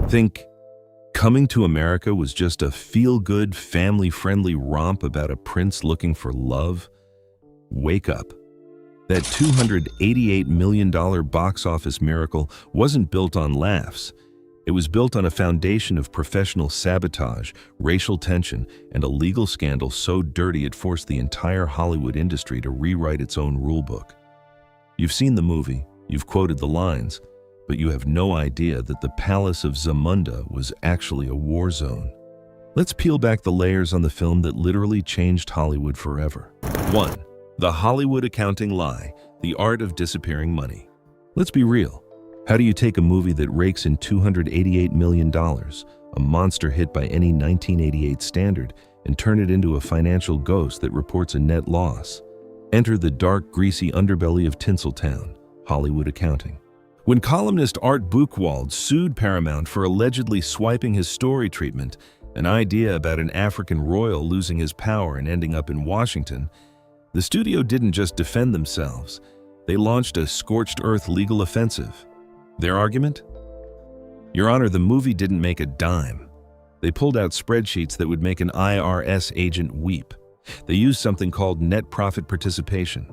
Think Coming to America was just a feel-good, family-friendly romp about a prince looking for love? Wake up. That $288 million box office miracle wasn't built on laughs. It was built on a foundation of professional sabotage, racial tension, and a legal scandal so dirty it forced the entire Hollywood industry to rewrite its own rulebook. You've seen the movie, you've quoted the lines, but you have no idea that the palace of Zamunda was actually a war zone. Let's peel back the layers on the film that literally changed Hollywood forever. 1. The Hollywood accounting lie, the art of disappearing money. Let's be real. How do you take a movie that rakes in $288 million, a monster hit by any 1988 standard, and turn it into a financial ghost that reports a net loss? Enter the dark, greasy underbelly of Tinseltown, Hollywood accounting. When columnist Art Buchwald sued Paramount for allegedly swiping his story treatment, an idea about an African royal losing his power and ending up in Washington, the studio didn't just defend themselves. They launched a scorched earth legal offensive. Their argument? Your Honor, the movie didn't make a dime. They pulled out spreadsheets that would make an IRS agent weep. They used something called net profit participation.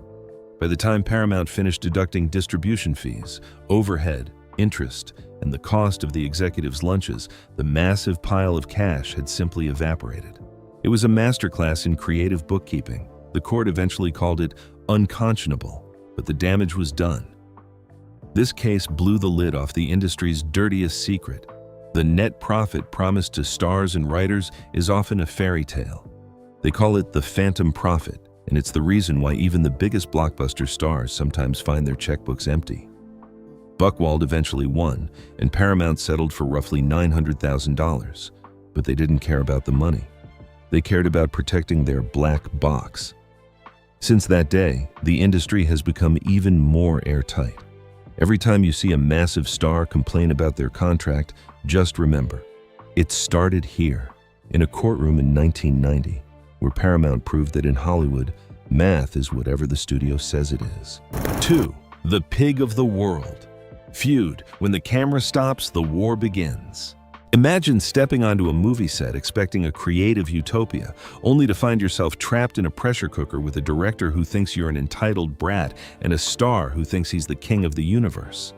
By the time Paramount finished deducting distribution fees, overhead, interest, and the cost of the executives' lunches, the massive pile of cash had simply evaporated. It was a masterclass in creative bookkeeping. The court eventually called it unconscionable, but the damage was done. This case blew the lid off the industry's dirtiest secret. The net profit promised to stars and writers is often a fairy tale. They call it the phantom profit, and it's the reason why even the biggest blockbuster stars sometimes find their checkbooks empty. Buchwald eventually won, and Paramount settled for roughly $900,000, but they didn't care about the money. They cared about protecting their black box. Since that day, the industry has become even more airtight. Every time you see a massive star complain about their contract, just remember, it started here, in a courtroom in 1990, where Paramount proved that in Hollywood, math is whatever the studio says it is. 2. The pig of the world. Feud. When the camera stops, the war begins. Imagine stepping onto a movie set expecting a creative utopia, only to find yourself trapped in a pressure cooker with a director who thinks you're an entitled brat and a star who thinks he's the king of the universe.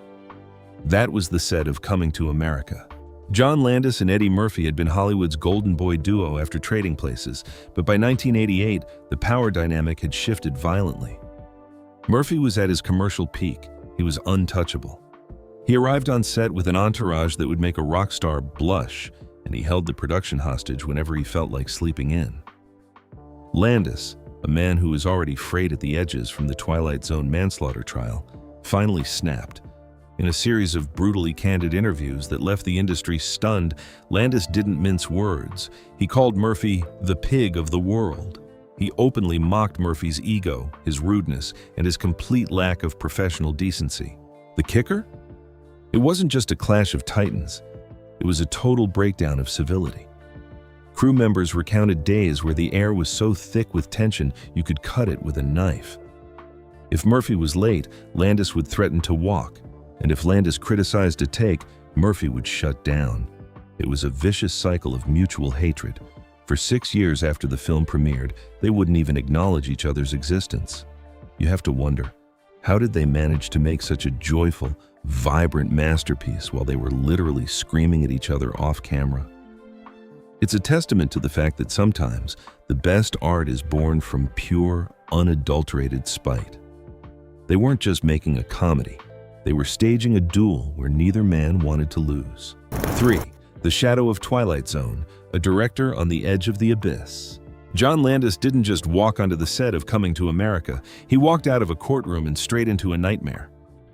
That was the set of Coming to America. John Landis and Eddie Murphy had been Hollywood's golden boy duo after trading places, but by 1988, the power dynamic had shifted violently. Murphy was at his commercial peak. He was untouchable. He arrived on set with an entourage that would make a rock star blush, and he held the production hostage whenever he felt like sleeping in. Landis, a man who was already frayed at the edges from the Twilight Zone manslaughter trial, finally snapped. In a series of brutally candid interviews that left the industry stunned, Landis didn't mince words. He called Murphy the pig of the world. He openly mocked Murphy's ego, his rudeness, and his complete lack of professional decency. The kicker? It wasn't just a clash of titans. It was a total breakdown of civility. Crew members recounted days where the air was so thick with tension you could cut it with a knife. If Murphy was late, Landis would threaten to walk, and if Landis criticized a take, Murphy would shut down. It was a vicious cycle of mutual hatred. For 6 years after the film premiered, they wouldn't even acknowledge each other's existence. You have to wonder, how did they manage to make such a joyful, vibrant masterpiece while they were literally screaming at each other off camera? It's a testament to the fact that sometimes the best art is born from pure, unadulterated spite. They weren't just making a comedy. They were staging a duel where neither man wanted to lose. 3. The Shadow of Twilight Zone, a director on the edge of the abyss. John Landis didn't just walk onto the set of Coming to America. He walked out of a courtroom and straight into a nightmare.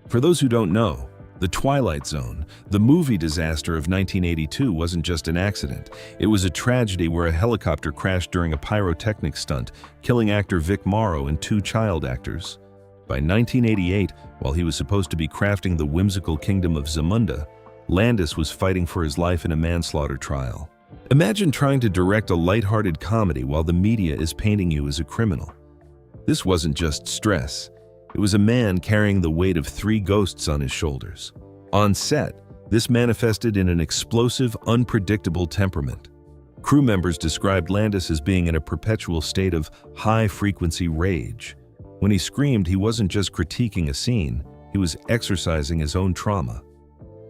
For those who don't know, The Twilight Zone, the movie disaster of 1982, wasn't just an accident. It was a tragedy where a helicopter crashed during a pyrotechnic stunt, killing actor Vic Morrow and 2 child actors. By 1988, while he was supposed to be crafting the whimsical kingdom of Zamunda, Landis was fighting for his life in a manslaughter trial. Imagine trying to direct a lighthearted comedy while the media is painting you as a criminal. This wasn't just stress. It was a man carrying the weight of 3 ghosts on his shoulders. On set, This manifested in an explosive, unpredictable temperament. Crew members described Landis as being in a perpetual state of high-frequency rage. When he screamed, he wasn't just critiquing a scene, he was exercising his own trauma.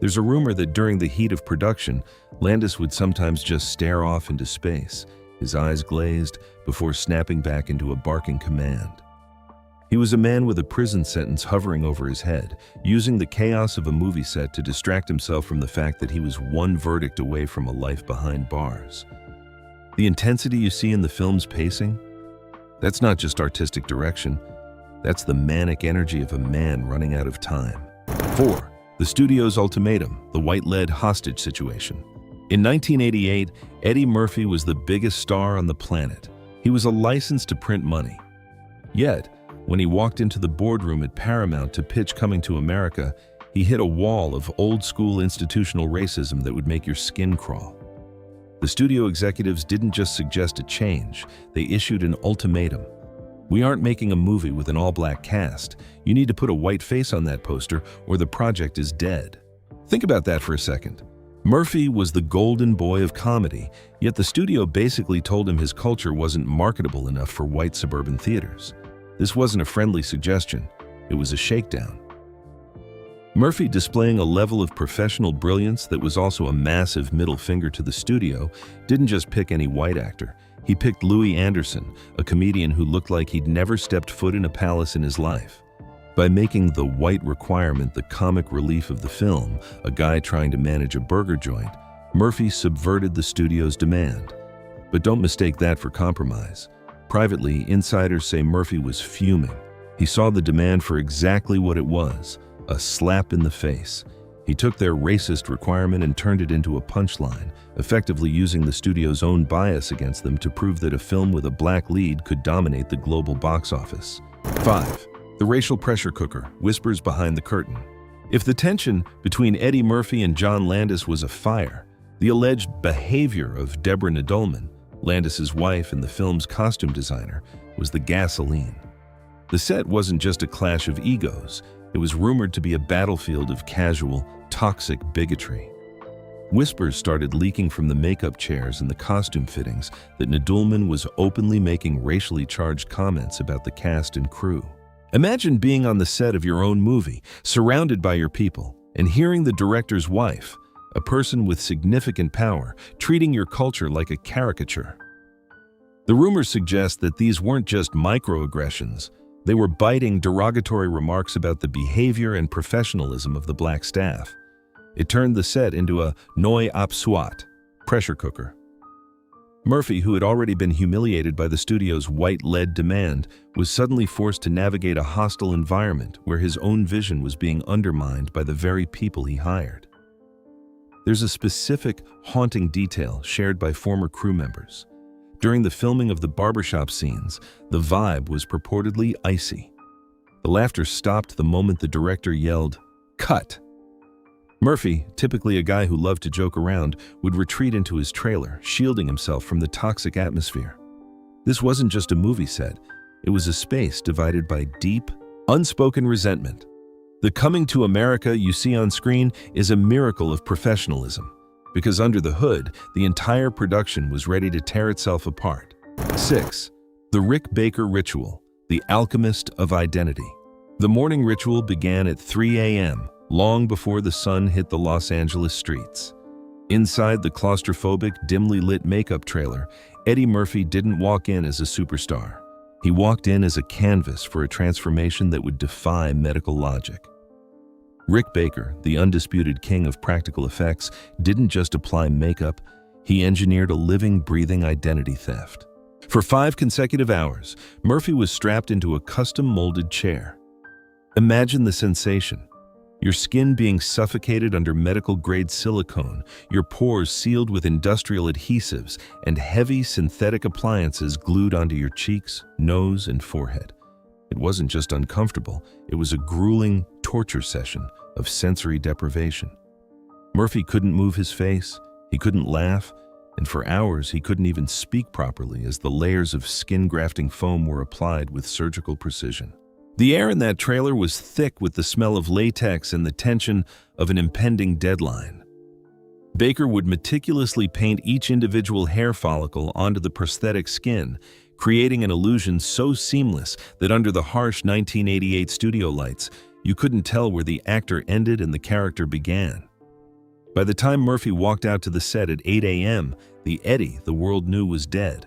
There's a rumor that during the heat of production, Landis would sometimes just stare off into space, his eyes glazed, before snapping back into a barking command. He was a man with a prison sentence hovering over his head, using the chaos of a movie set to distract himself from the fact that he was one verdict away from a life behind bars. The intensity you see in the film's pacing? That's not just artistic direction. That's the manic energy of a man running out of time. 4. The studio's ultimatum, the white lead hostage situation. In 1988, Eddie Murphy was the biggest star on the planet. He was a license to print money. Yet, when he walked into the boardroom at Paramount to pitch Coming to America, he hit a wall of old-school institutional racism that would make your skin crawl. The studio executives didn't just suggest a change, they issued an ultimatum. We aren't making a movie with an all-black cast. You need to put a white face on that poster or the project is dead. Think about that for a second. Murphy was the golden boy of comedy, yet the studio basically told him his culture wasn't marketable enough for white suburban theaters. This wasn't a friendly suggestion, it was a shakedown. Murphy, displaying a level of professional brilliance that was also a massive middle finger to the studio, didn't just pick any white actor. He picked Louis Anderson, a comedian who looked like he'd never stepped foot in a palace in his life. By making the white requirement the comic relief of the film, a guy trying to manage a burger joint, Murphy subverted the studio's demand. But don't mistake that for compromise. Privately, insiders say Murphy was fuming. He saw the demand for exactly what it was, a slap in the face. He took their racist requirement and turned it into a punchline, effectively using the studio's own bias against them to prove that a film with a black lead could dominate the global box office. 5. The racial pressure cooker, whispers behind the curtain. If the tension between Eddie Murphy and John Landis was a fire, the alleged behavior of Deborah Nadoolman, Landis's wife and the film's costume designer, was the gasoline. The set wasn't just a clash of egos, it was rumored to be a battlefield of casual, toxic bigotry. Whispers started leaking from the makeup chairs and the costume fittings that Nadoolman was openly making racially charged comments about the cast and crew. Imagine being on the set of your own movie, surrounded by your people, and hearing the director's wife, a person with significant power, treating your culture like a caricature. The rumors suggest that these weren't just microaggressions, they were biting, derogatory remarks about the behavior and professionalism of the black staff. It turned the set into a noi ap soit, pressure cooker. Murphy, who had already been humiliated by the studio's white lead demand, was suddenly forced to navigate a hostile environment where his own vision was being undermined by the very people he hired. There's a specific, haunting detail shared by former crew members. During the filming of the barbershop scenes, the vibe was purportedly icy. The laughter stopped the moment the director yelled, "Cut!" Murphy, typically a guy who loved to joke around, would retreat into his trailer, shielding himself from the toxic atmosphere. This wasn't just a movie set, it was a space divided by deep, unspoken resentment. The Coming to America you see on screen is a miracle of professionalism, because under the hood, the entire production was ready to tear itself apart. 6. The Rick Baker Ritual, the alchemist of identity. The morning ritual began at 3 a.m., long before the sun hit the Los Angeles streets. Inside the claustrophobic, dimly lit makeup trailer, Eddie Murphy didn't walk in as a superstar. He walked in as a canvas for a transformation that would defy medical logic. Rick Baker, the undisputed king of practical effects, didn't just apply makeup, he engineered a living, breathing identity theft. For 5 consecutive hours, Murphy was strapped into a custom-molded chair. Imagine the sensation. Your skin being suffocated under medical-grade silicone, your pores sealed with industrial adhesives, and heavy synthetic appliances glued onto your cheeks, nose, and forehead. It wasn't just uncomfortable, it was a grueling torture session of sensory deprivation. Murphy couldn't move his face, he couldn't laugh, and for hours he couldn't even speak properly as the layers of skin-grafting foam were applied with surgical precision. The air in that trailer was thick with the smell of latex and the tension of an impending deadline. Baker would meticulously paint each individual hair follicle onto the prosthetic skin, creating an illusion so seamless that under the harsh 1988 studio lights, you couldn't tell where the actor ended and the character began. By the time Murphy walked out to the set at 8 a.m., the Eddie the world knew was dead.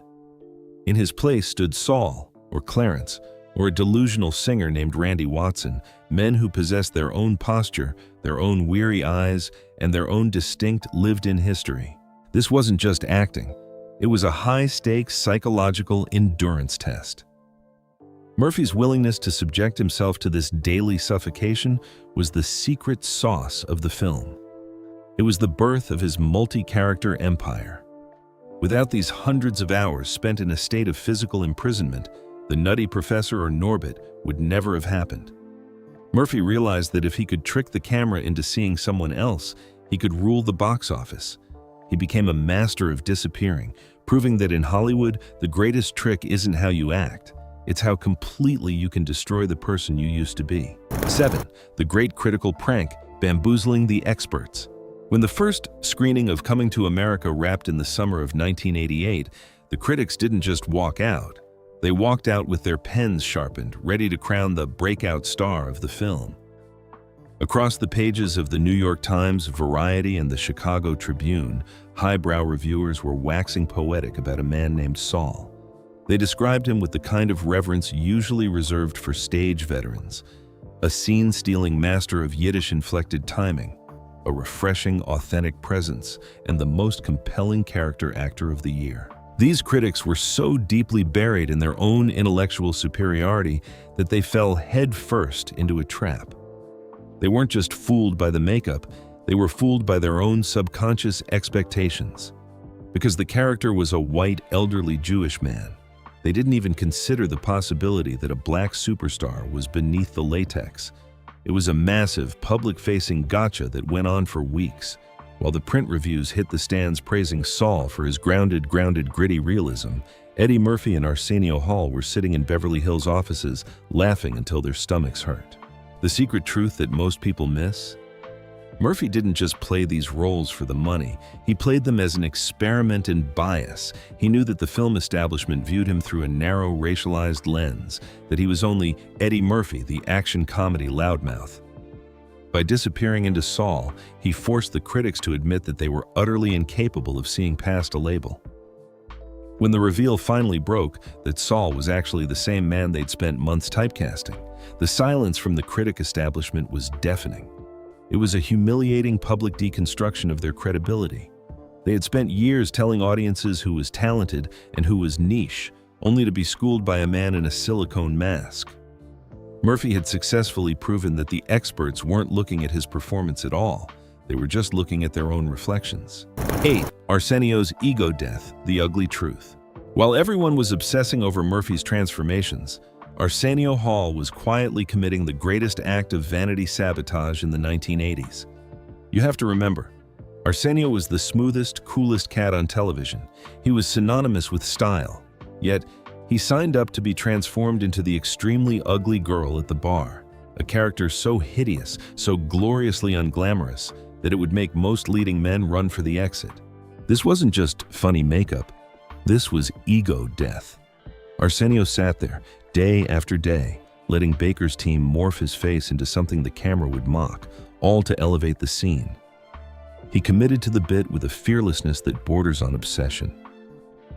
In his place stood Saul, or Clarence, or a delusional singer named Randy Watson, men who possessed their own posture, their own weary eyes, and their own distinct lived-in history. This wasn't just acting. It was a high-stakes psychological endurance test. Murphy's willingness to subject himself to this daily suffocation was the secret sauce of the film. It was the birth of his multi-character empire. Without these hundreds of hours spent in a state of physical imprisonment, the Nutty Professor or Norbit would never have happened. Murphy realized that if he could trick the camera into seeing someone else, he could rule the box office. He became a master of disappearing, proving that in Hollywood, the greatest trick isn't how you act, it's how completely you can destroy the person you used to be. 7. The Great Critical Prank, Bamboozling the Experts. When the first screening of Coming to America wrapped in the summer of 1988, the critics didn't just walk out. They walked out with their pens sharpened, ready to crown the breakout star of the film. Across the pages of the New York Times, Variety, and the Chicago Tribune, highbrow reviewers were waxing poetic about a man named Saul. They described him with the kind of reverence usually reserved for stage veterans, a scene-stealing master of Yiddish-inflected timing, a refreshing, authentic presence, and the most compelling character actor of the year. These critics were so deeply buried in their own intellectual superiority that they fell headfirst into a trap. They weren't just fooled by the makeup, they were fooled by their own subconscious expectations. Because the character was a white, elderly Jewish man, they didn't even consider the possibility that a black superstar was beneath the latex. It was a massive, public-facing gotcha that went on for weeks. While the print reviews hit the stands praising Saul for his grounded, gritty realism, Eddie Murphy and Arsenio Hall were sitting in Beverly Hills offices, laughing until their stomachs hurt. The secret truth that most people miss? Murphy didn't just play these roles for the money. He played them as an experiment in bias. He knew that the film establishment viewed him through a narrow, racialized lens, that he was only Eddie Murphy, the action comedy loudmouth. By disappearing into Saul, he forced the critics to admit that they were utterly incapable of seeing past a label. When the reveal finally broke that Saul was actually the same man they'd spent months typecasting, the silence from the critic establishment was deafening. It was a humiliating public deconstruction of their credibility. They had spent years telling audiences who was talented and who was niche, only to be schooled by a man in a silicone mask. Murphy had successfully proven that the experts weren't looking at his performance at all. They were just looking at their own reflections. 8. Arsenio's ego death, the ugly truth. While everyone was obsessing over Murphy's transformations, Arsenio Hall was quietly committing the greatest act of vanity sabotage in the 1980s. You have to remember, Arsenio was the smoothest, coolest cat on television. He was synonymous with style. Yet, he signed up to be transformed into the extremely ugly girl at the bar, a character so hideous, so gloriously unglamorous, that it would make most leading men run for the exit. This wasn't just funny makeup. This was ego death. Arsenio sat there, day after day, letting Baker's team morph his face into something the camera would mock, all to elevate the scene. He committed to the bit with a fearlessness that borders on obsession.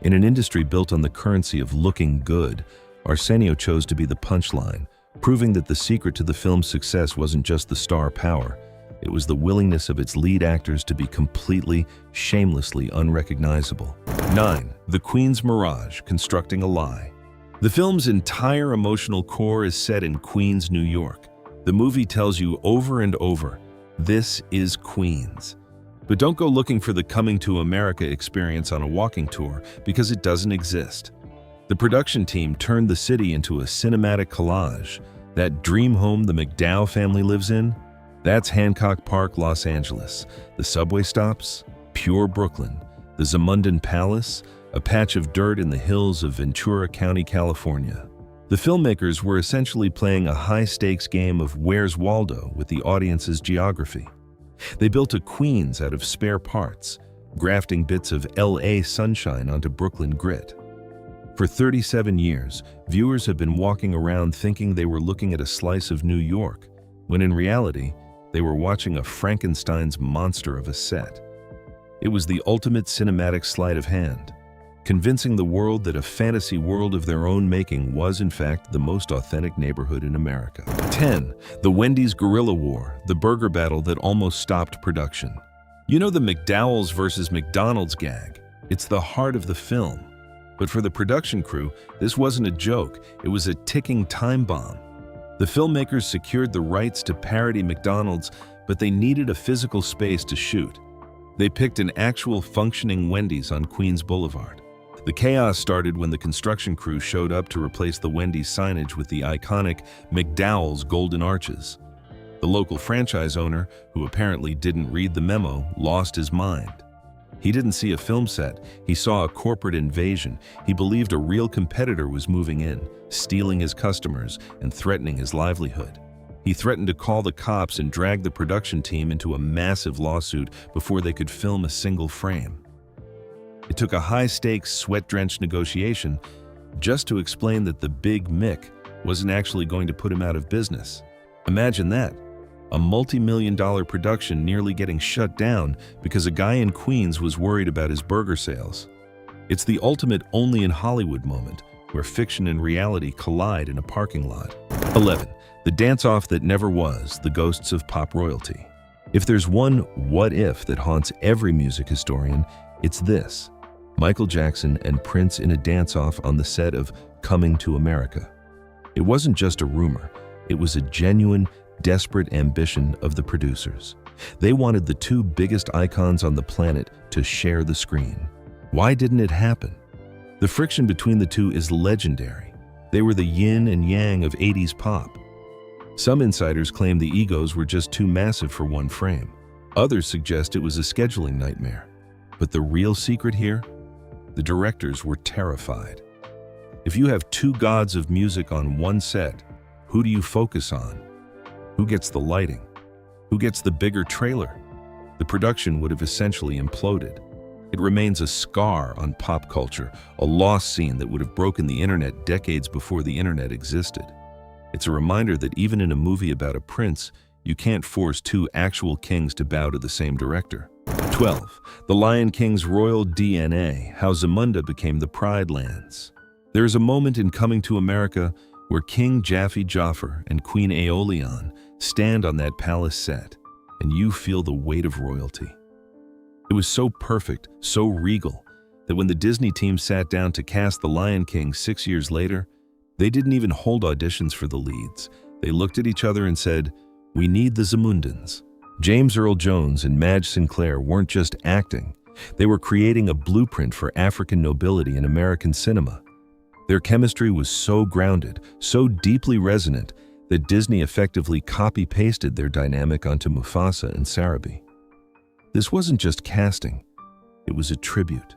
In an industry built on the currency of looking good, Arsenio chose to be the punchline, proving that the secret to the film's success wasn't just the star power, it was the willingness of its lead actors to be completely, shamelessly unrecognizable. 9. The Queens Mirage, Constructing a Lie. The film's entire emotional core is set in Queens, New York. The movie tells you over and over, this is Queens. But don't go looking for the Coming to America experience on a walking tour, because it doesn't exist. The production team turned the city into a cinematic collage. That dream home the McDowell family lives in, that's Hancock Park, Los Angeles. The subway stops, pure Brooklyn. The Zamundan Palace, a patch of dirt in the hills of Ventura County, California. The filmmakers were essentially playing a high-stakes game of Where's Waldo with the audience's geography. They built a Queens out of spare parts, grafting bits of LA sunshine onto Brooklyn grit. For 37 years, viewers have been walking around thinking they were looking at a slice of New York, when in reality, they were watching a Frankenstein's monster of a set. It was the ultimate cinematic sleight of hand, convincing the world that a fantasy world of their own making was, in fact, the most authentic neighborhood in America. 10. The Wendy's Guerilla War, the burger battle that almost stopped production. You know the McDowell's versus McDonald's gag? It's the heart of the film. But for the production crew, this wasn't a joke, it was a ticking time bomb. The filmmakers secured the rights to parody McDonald's, but they needed a physical space to shoot. They picked an actual functioning Wendy's on Queens Boulevard. The chaos started when the construction crew showed up to replace the Wendy's signage with the iconic McDowell's Golden Arches. The local franchise owner, who apparently didn't read the memo, lost his mind. He didn't see a film set, he saw a corporate invasion. He believed a real competitor was moving in, stealing his customers and threatening his livelihood. He threatened to call the cops and drag the production team into a massive lawsuit before they could film a single frame. It took a high-stakes, sweat-drenched negotiation just to explain that the Big Mick wasn't actually going to put him out of business. Imagine that. A multi-million-dollar production nearly getting shut down because a guy in Queens was worried about his burger sales. It's the ultimate only in Hollywood moment, where fiction and reality collide in a parking lot. 11. The dance-off that never was, the ghosts of pop royalty. If there's one what if that haunts every music historian, it's this: Michael Jackson and Prince in a dance-off on the set of Coming to America. It wasn't just a rumor, it was a genuine, desperate ambition of the producers. They wanted the two biggest icons on the planet to share the screen. Why didn't it happen? The friction between the two is legendary. They were the yin and yang of 80s pop. Some insiders claim the egos were just too massive for one frame. Others suggest it was a scheduling nightmare. But the real secret here? The directors were terrified. If you have two gods of music on one set, who do you focus on? Who gets the lighting? Who gets the bigger trailer? The production would have essentially imploded. It remains a scar on pop culture, a lost scene that would have broken the internet decades before the internet existed. It's a reminder that even in a movie about a prince, you can't force two actual kings to bow to the same director. 12. The Lion King's royal DNA, how Zamunda became the Pride Lands. There is a moment in Coming to America where King Jaffe Joffer and Queen Aeolian stand on that palace set, and you feel the weight of royalty. It was so perfect, so regal, that when the Disney team sat down to cast The Lion King 6 years later, they didn't even hold auditions for the leads. They looked at each other and said, "We need the Zamundans." James Earl Jones and Madge Sinclair weren't just acting, they were creating a blueprint for African nobility in American cinema. Their chemistry was so grounded, so deeply resonant, that Disney effectively copy-pasted their dynamic onto Mufasa and Sarabi. This wasn't just casting, it was a tribute.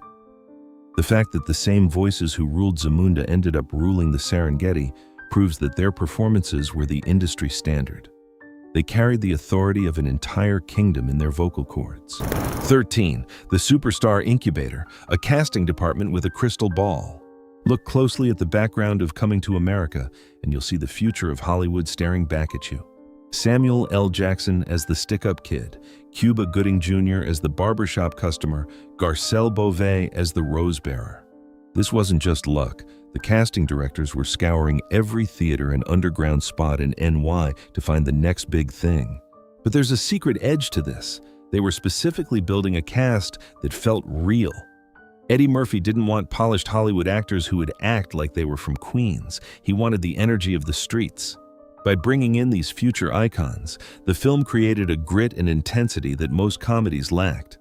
The fact that the same voices who ruled Zamunda ended up ruling the Serengeti proves that their performances were the industry standard. They carried the authority of an entire kingdom in their vocal cords. 13. The Superstar Incubator, a casting department with a crystal ball. Look closely at the background of Coming to America, and you'll see the future of Hollywood staring back at you. Samuel L. Jackson as the stick-up kid, Cuba Gooding Jr. as the barbershop customer, Garcelle Beauvais as the rose bearer. This wasn't just luck. The casting directors were scouring every theater and underground spot in NY to find the next big thing. But there's a secret edge to this. They were specifically building a cast that felt real. Eddie Murphy didn't want polished Hollywood actors who would act like they were from Queens. He wanted the energy of the streets. By bringing in these future icons, the film created a grit and intensity that most comedies lacked.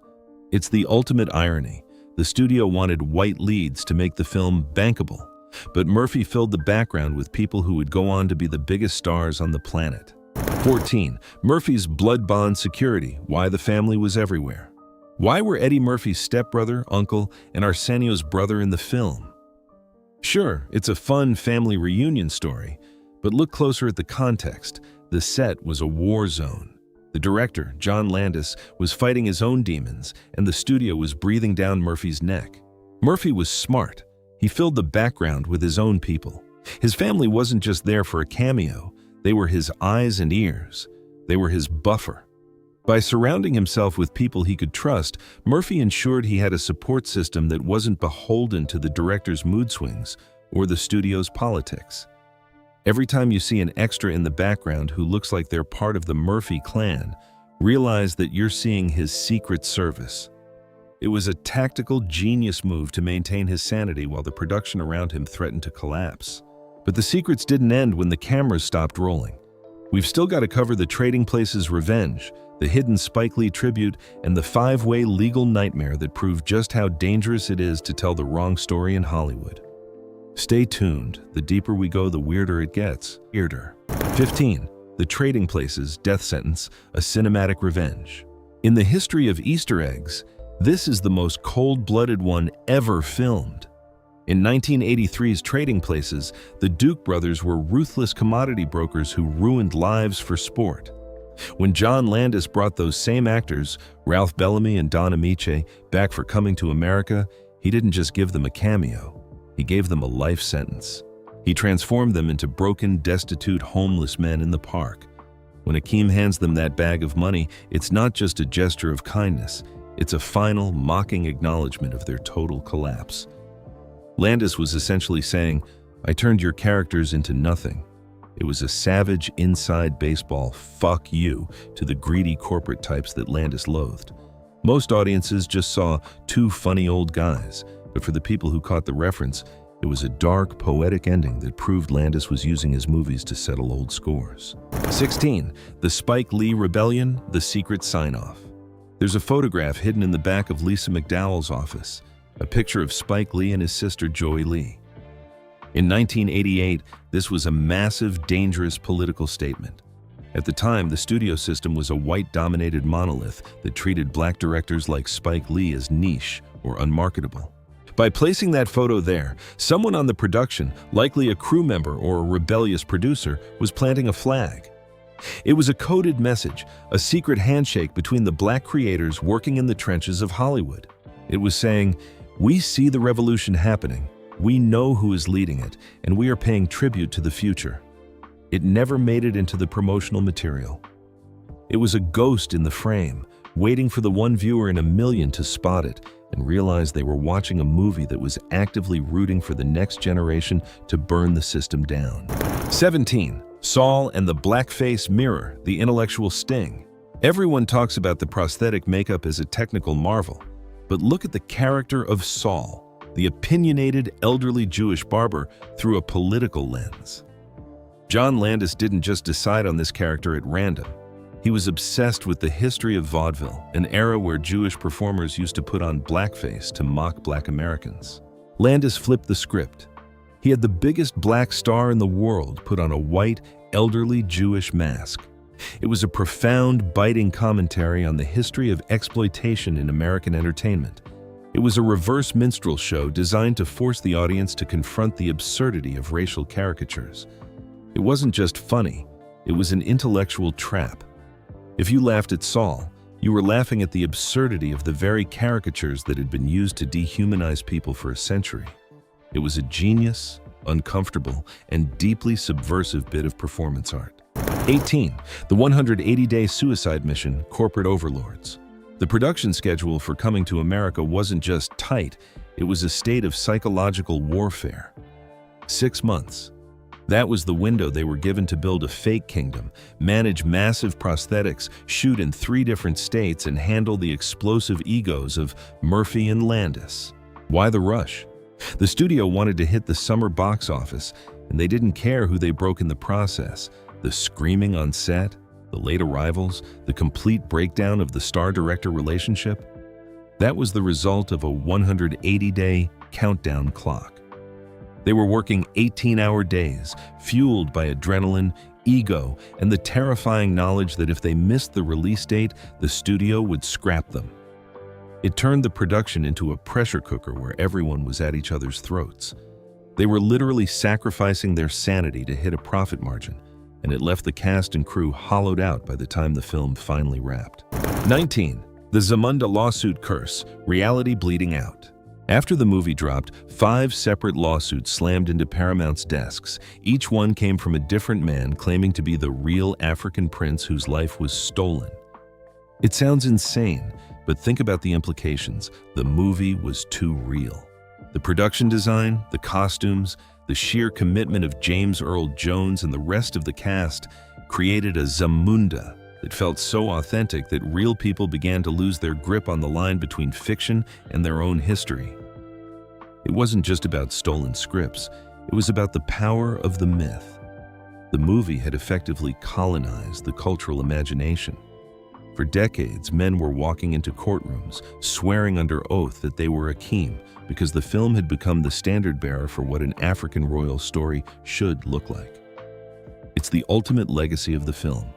It's the ultimate irony. The studio wanted white leads to make the film bankable, but Murphy filled the background with people who would go on to be the biggest stars on the planet. 14. Murphy's blood bond security, why the family was everywhere. Why were Eddie Murphy's stepbrother, uncle, and Arsenio's brother in the film? Sure, it's a fun family reunion story, but look closer at the context. The set was a war zone. The director, John Landis, was fighting his own demons, and the studio was breathing down Murphy's neck. Murphy was smart. He filled the background with his own people. His family wasn't just there for a cameo. They were his eyes and ears. They were his buffer. By surrounding himself with people he could trust, Murphy ensured he had a support system that wasn't beholden to the director's mood swings or the studio's politics. Every time you see an extra in the background who looks like they're part of the Murphy clan, realize that you're seeing his secret service. It was a tactical genius move to maintain his sanity while the production around him threatened to collapse. But the secrets didn't end when the cameras stopped rolling. We've still got to cover the Trading Places revenge, the hidden Spike Lee tribute, and the five-way legal nightmare that proved just how dangerous it is to tell the wrong story in Hollywood. Stay tuned. The deeper we go, the weirder it gets. 15. The Trading Places death sentence, a cinematic revenge. In the history of Easter eggs, this is the most cold-blooded one ever filmed. In 1983's Trading Places, the Duke brothers were ruthless commodity brokers who ruined lives for sport. When John Landis brought those same actors, Ralph Bellamy and Don Amiche, back for Coming to America, he didn't just give them a cameo. He gave them a life sentence. He transformed them into broken, destitute, homeless men in the park. When Akeem hands them that bag of money, it's not just a gesture of kindness. It's a final, mocking acknowledgement of their total collapse. Landis was essentially saying, I turned your characters into nothing. It was a savage inside baseball fuck you to the greedy corporate types that Landis loathed. Most audiences just saw two funny old guys, but for the people who caught the reference, it was a dark, poetic ending that proved Landis was using his movies to settle old scores. 16. The Spike Lee Rebellion, the secret sign-off. There's a photograph hidden in the back of Lisa McDowell's office, a picture of Spike Lee and his sister Joy Lee. In 1988, this was a massive, dangerous political statement. At the time, the studio system was a white-dominated monolith that treated black directors like Spike Lee as niche or unmarketable. By placing that photo there, someone on the production, likely a crew member or a rebellious producer, was planting a flag. It was a coded message, a secret handshake between the black creators working in the trenches of Hollywood. It was saying, we see the revolution happening, we know who is leading it, and we are paying tribute to the future. It never made it into the promotional material. It was a ghost in the frame, waiting for the one viewer in a million to spot it and realize they were watching a movie that was actively rooting for the next generation to burn the system down. 17. Saul and the Blackface Mirror, the intellectual sting. Everyone talks about the prosthetic makeup as a technical marvel, but look at the character of Saul, the opinionated elderly Jewish barber, through a political lens. John Landis didn't just decide on this character at random. He was obsessed with the history of vaudeville, an era where Jewish performers used to put on blackface to mock black Americans. Landis flipped the script. He had the biggest black star in the world put on a white, elderly Jewish mask. It was a profound, biting commentary on the history of exploitation in American entertainment. It was a reverse minstrel show designed to force the audience to confront the absurdity of racial caricatures. It wasn't just funny, it was an intellectual trap. If you laughed at Saul, you were laughing at the absurdity of the very caricatures that had been used to dehumanize people for a century. It was a genius, uncomfortable, and deeply subversive bit of performance art. 18. The 180-Day Suicide Mission, Corporate Overlords. The production schedule for Coming to America wasn't just tight, it was a state of psychological warfare. 6 months. That was the window they were given to build a fake kingdom, manage massive prosthetics, shoot in 3 different states, and handle the explosive egos of Murphy and Landis. Why the rush? The studio wanted to hit the summer box office, and they didn't care who they broke in the process. The screaming on set, the late arrivals, the complete breakdown of the star-director relationship. That was the result of a 180-day countdown clock. They were working 18-hour days, fueled by adrenaline, ego, and the terrifying knowledge that if they missed the release date, the studio would scrap them. It turned the production into a pressure cooker where everyone was at each other's throats. They were literally sacrificing their sanity to hit a profit margin, and it left the cast and crew hollowed out by the time the film finally wrapped. 19. The Zamunda lawsuit curse, reality bleeding out. After the movie dropped, 5 separate lawsuits slammed into Paramount's desks. Each one came from a different man claiming to be the real African prince whose life was stolen. It sounds insane, but think about the implications. The movie was too real. The production design, the costumes, the sheer commitment of James Earl Jones and the rest of the cast created a Zamunda that felt so authentic that real people began to lose their grip on the line between fiction and their own history. It wasn't just about stolen scripts, it was about the power of the myth. The movie had effectively colonized the cultural imagination. For decades, men were walking into courtrooms, swearing under oath that they were Akeem, because the film had become the standard-bearer for what an African royal story should look like. It's the ultimate legacy of the film.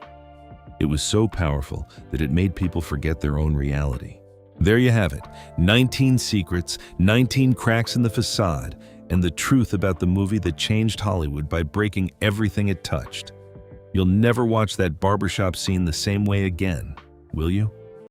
It was so powerful that it made people forget their own reality. There you have it, 19 secrets, 19 cracks in the facade, and the truth about the movie that changed Hollywood by breaking everything it touched. You'll never watch that barbershop scene the same way again, will you?